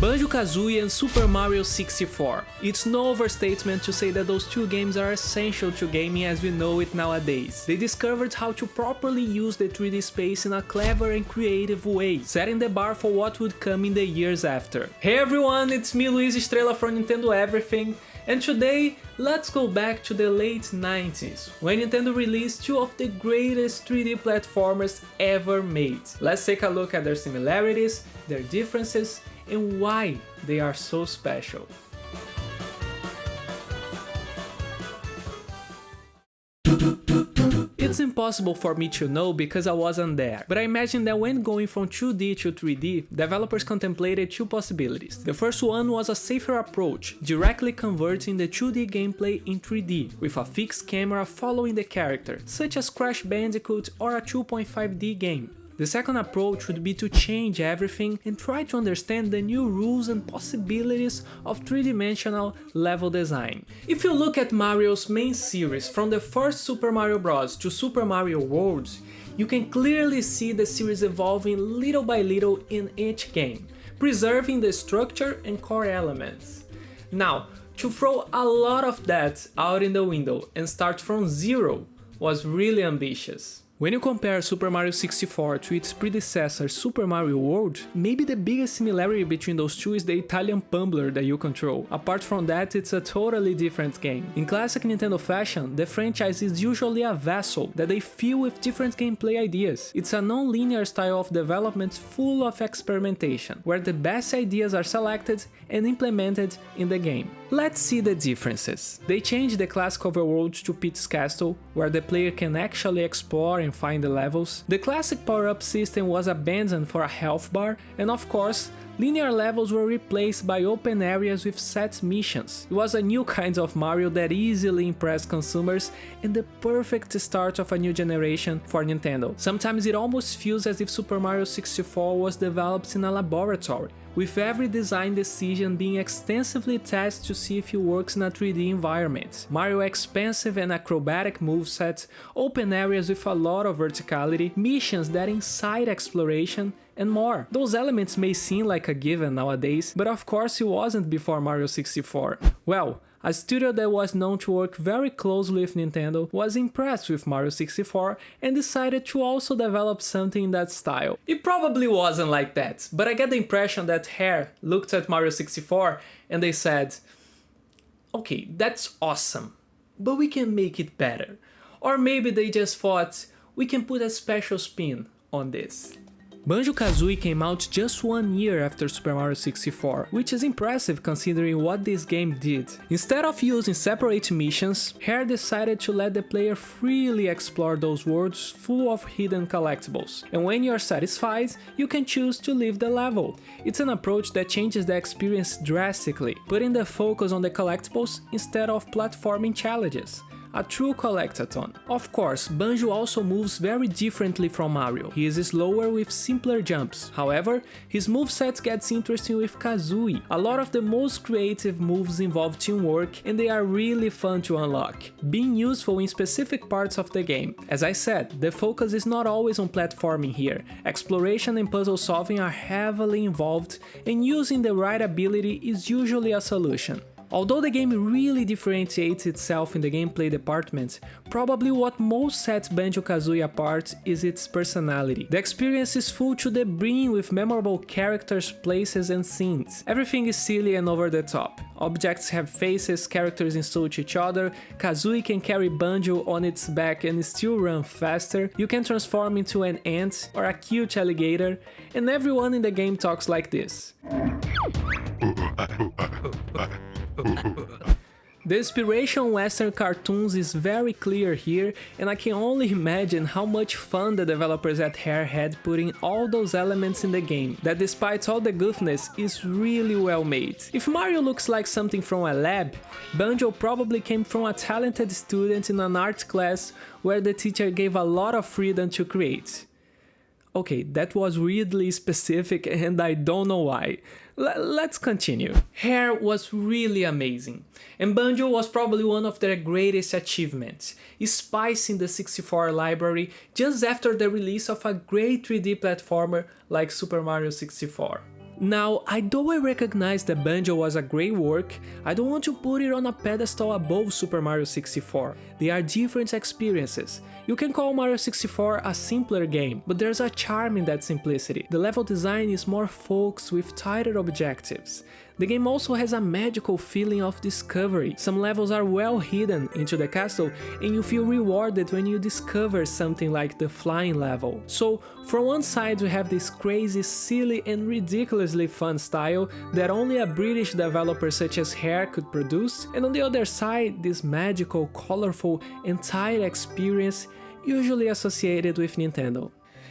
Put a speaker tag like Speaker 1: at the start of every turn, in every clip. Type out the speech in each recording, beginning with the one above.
Speaker 1: Banjo-Kazooie and Super Mario 64. It's no overstatement to say that those two games are essential to gaming as we know it nowadays. They discovered how to properly use the 3D space in a clever and creative way, setting the bar for what would come in the years after. Hey everyone, it's me Luiz Estrela from Nintendo Everything, and today let's go back to the late 90s, when Nintendo released two of the greatest 3D platformers ever made. Let's take a look at their similarities, their differences, and why they are so special. It's impossible for me to know because I wasn't there, but I imagine that when going from 2D to 3D, developers contemplated two possibilities. The first one was a safer approach, directly converting the 2D gameplay in 3D, with a fixed camera following the character, such as Crash Bandicoot or a 2.5D game. The second approach would be to change everything and try to understand the new rules and possibilities of three-dimensional level design. If you look at Mario's main series from the first Super Mario Bros. To Super Mario World, you can clearly see the series evolving little by little in each game, preserving the structure and core elements. Now, to throw a lot of that out in the window and start from zero was really ambitious. When you compare Super Mario 64 to its predecessor Super Mario World, maybe the biggest similarity between those two is the Italian Pumbler that you control. Apart from that, it's a totally different game. In classic Nintendo fashion, the franchise is usually a vessel that they fill with different gameplay ideas. It's a non-linear style of development full of experimentation, where the best ideas are selected and implemented in the game. Let's see the differences. They changed the classic overworld to Peach's Castle, where the player can actually explore and find the levels. The classic power-up system was abandoned for a health bar, and of course, linear levels were replaced by open areas with set missions. It was a new kind of Mario that easily impressed consumers and the perfect start of a new generation for Nintendo. Sometimes it almost feels as if Super Mario 64 was developed in a laboratory, with every design decision being extensively tested to see if it works in a 3D environment. Mario expansive and acrobatic moveset, open areas with a lot of verticality, missions that incite exploration, and more. Those elements may seem like a given nowadays, but of course it wasn't before Mario 64. Well, a studio that was known to work very closely with Nintendo was impressed with Mario 64 and decided to also develop something in that style. It probably wasn't like that, but I get the impression that Rare looked at Mario 64 and they said, okay, that's awesome, but we can make it better. Or maybe they just thought, we can put a special spin on this. Banjo-Kazooie came out just 1 year after Super Mario 64, which is impressive considering what this game did. Instead of using separate missions, Rare decided to let the player freely explore those worlds full of hidden collectibles, and when you're satisfied, you can choose to leave the level. It's an approach that changes the experience drastically, putting the focus on the collectibles instead of platforming challenges. A true collectathon. Of course, Banjo also moves very differently from Mario. He is slower with simpler jumps. However, his moveset gets interesting with Kazooie. A lot of the most creative moves involve teamwork and they are really fun to unlock, being useful in specific parts of the game. As I said, the focus is not always on platforming here. Exploration and puzzle solving are heavily involved, and using the right ability is usually a solution. Although the game really differentiates itself in the gameplay department, probably what most sets Banjo-Kazooie apart is its personality. The experience is full to the brim with memorable characters, places and scenes. Everything is silly and over the top. Objects have faces, characters insult each other, Kazooie can carry Banjo on its back and still run faster, you can transform into an ant or a cute alligator, and everyone in the game talks like this. The inspiration on Western cartoons is very clear here, and I can only imagine how much fun the developers at Rare had putting all those elements in the game, that despite all the goofiness is really well made. If Mario looks like something from a lab, Banjo probably came from a talented student in an art class where the teacher gave a lot of freedom to create. Okay, that was weirdly specific and I don't know why. Let's continue. Rare was really amazing, and Banjo was probably one of their greatest achievements, spicing the 64 library just after the release of a great 3D platformer like Super Mario 64. Now, although I recognize that Banjo was a great work, I don't want to put it on a pedestal above Super Mario 64. They are different experiences. You can call Mario 64 a simpler game, but there's a charm in that simplicity. The level design is more focused with tighter objectives. The game also has a magical feeling of discovery. Some levels are well hidden into the castle and you feel rewarded when you discover something like the flying level. So, from one side we have this crazy, silly and ridiculously fun style that only a British developer such as Rare could produce, and on the other side this magical, colorful and tight experience usually associated with Nintendo.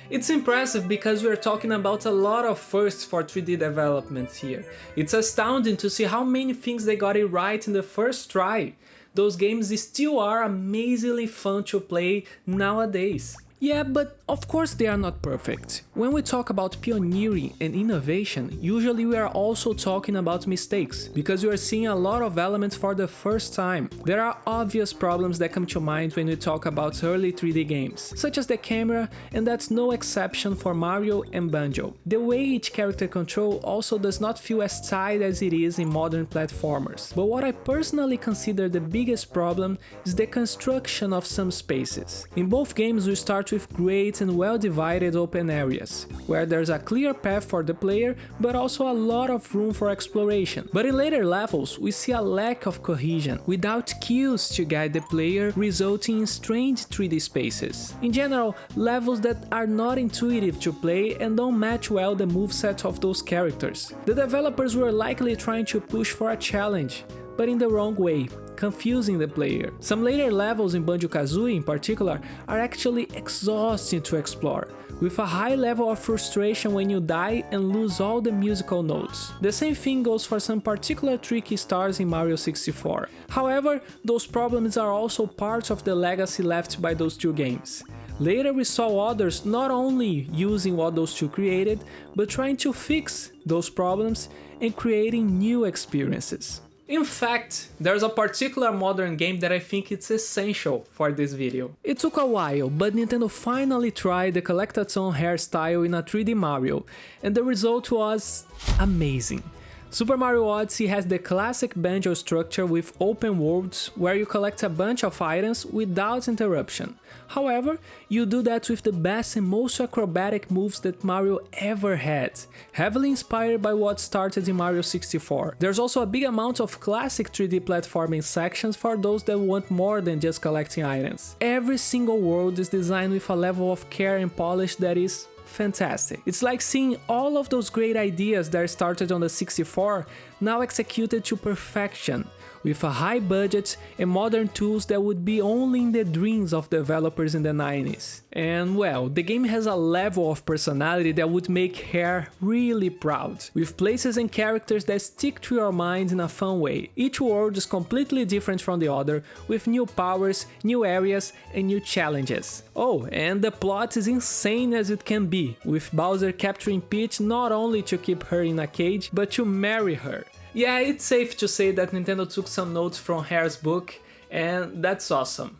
Speaker 1: It's impressive because we're talking about a lot of firsts for 3D development here. It's astounding to see how many things they got it right in the first try. Those games still are amazingly fun to play nowadays. Yeah, but of course they are not perfect. When we talk about pioneering and innovation, usually we are also talking about mistakes, because we are seeing a lot of elements for the first time. There are obvious problems that come to mind when we talk about early 3D games, such as the camera, and that's no exception for Mario and Banjo. The way each character control also does not feel as tight as it is in modern platformers. But what I personally consider the biggest problem is the construction of some spaces. In both games we start with great and well-divided open areas, where there's a clear path for the player, but also a lot of room for exploration. But in later levels, we see a lack of cohesion, without cues to guide the player, resulting in strange 3D spaces. In general, levels that are not intuitive to play and don't match well the moveset of those characters. The developers were likely trying to push for a challenge, but in the wrong way, confusing the player. Some later levels in Banjo-Kazooie in particular are actually exhausting to explore, with a high level of frustration when you die and lose all the musical notes. The same thing goes for some particular tricky stars in Mario 64. However, those problems are also part of the legacy left by those two games. Later we saw others not only using what those two created, but trying to fix those problems and creating new experiences. In fact, there's a particular modern game that I think it's essential for this video. It took a while, but Nintendo finally tried the collectathon hairstyle in a 3D Mario, and the result was amazing. Super Mario Odyssey has the classic Banjo structure with open worlds where you collect a bunch of items without interruption. However, you do that with the best and most acrobatic moves that Mario ever had, heavily inspired by what started in Mario 64. There's also a big amount of classic 3D platforming sections for those that want more than just collecting items. Every single world is designed with a level of care and polish that is fantastic. It's like seeing all of those great ideas that started on the 64 now executed to perfection, with a high budget and modern tools that would be only in the dreams of developers in the 90s. And well, the game has a level of personality that would make Rare really proud, with places and characters that stick to your mind in a fun way. Each world is completely different from the other, with new powers, new areas and new challenges. Oh, and the plot is insane as it can be, with Bowser capturing Peach not only to keep her in a cage, but to marry her. Yeah, it's safe to say that Nintendo took some notes from Rare's book, and that's awesome.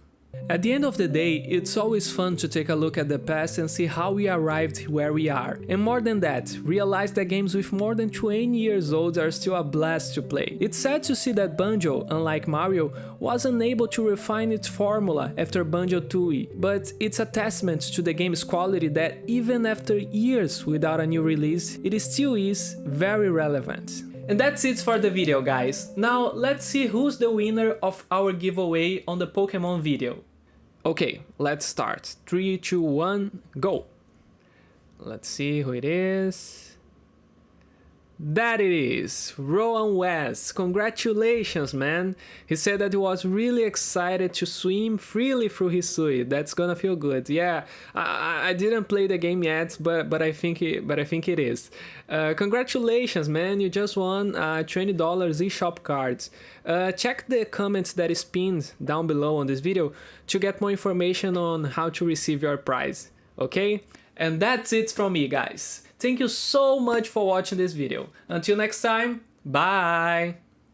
Speaker 1: At the end of the day, it's always fun to take a look at the past and see how we arrived where we are. And more than that, realize that games with more than 20 years old are still a blast to play. It's sad to see that Banjo, unlike Mario, was unable to refine its formula after Banjo-Tooie, but it's a testament to the game's quality that even after years without a new release, it still is very relevant. And that's it for the video, guys. Now let's see who's the winner of our giveaway on the Pokemon video. Okay, let's start. 3, 2, 1, go! Let's see who it is. That it is, Rowan West. Congratulations, man. He said that he was really excited to swim freely through his suit. That's gonna feel good. Yeah, I didn't play the game yet, but I think it is. Congratulations, man. You just won $20 eShop cards. Check the comments that is pinned down below on this video to get more information on how to receive your prize. Okay? And that's it from me, guys. Thank you so much for watching this video. Until next time, bye!